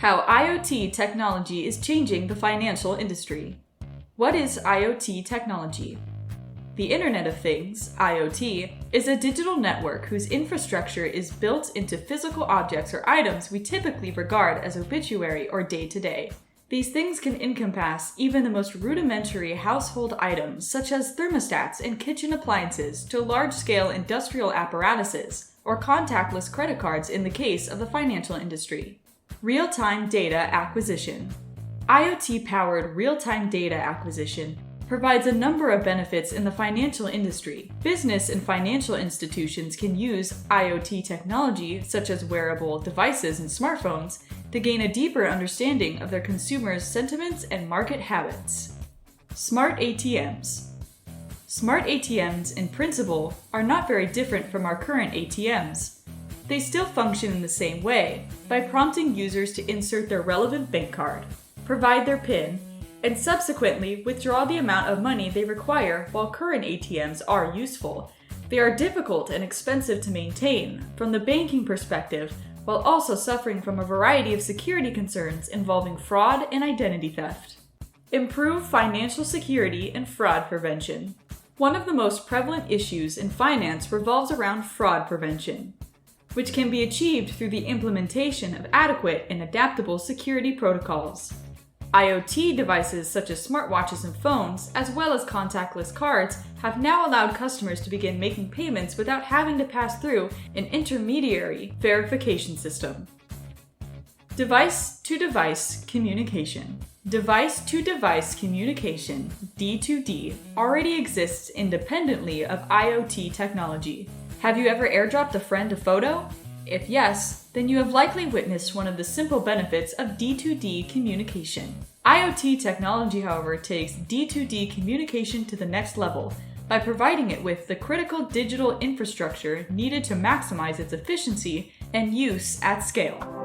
How IoT technology is changing the financial industry. What is IoT technology? The Internet of Things, IoT, is a digital network whose infrastructure is built into physical objects or items we typically regard as habituary or day-to-day. These things can encompass even the most rudimentary household items such as thermostats and kitchen appliances to large-scale industrial apparatuses or contactless credit cards in the case of the financial industry. Real-time data acquisition. IoT-powered real-time data acquisition provides a number of benefits in the financial industry. Business and financial institutions can use IoT technology, such as wearable devices and smartphones, to gain a deeper understanding of their consumers' sentiments and market habits. Smart ATMs. Smart ATMs, in principle, are not very different from our current ATMs. They still function in the same way, by prompting users to insert their relevant bank card, provide their PIN, and subsequently withdraw the amount of money they require. While current ATMs are useful, they are difficult and expensive to maintain from the banking perspective, while also suffering from a variety of security concerns involving fraud and identity theft. Improve financial security and fraud prevention. One of the most prevalent issues in finance revolves around fraud prevention, which can be achieved through the implementation of adequate and adaptable security protocols. IoT devices such as smartwatches and phones, as well as contactless cards, have now allowed customers to begin making payments without having to pass through an intermediary verification system. Device-to-device communication. Device-to-device communication, D2D, already exists independently of IoT technology. Have you ever airdropped a friend a photo? If yes, then you have likely witnessed one of the simple benefits of D2D communication. IoT technology, however, takes D2D communication to the next level by providing it with the critical digital infrastructure needed to maximize its efficiency and use at scale.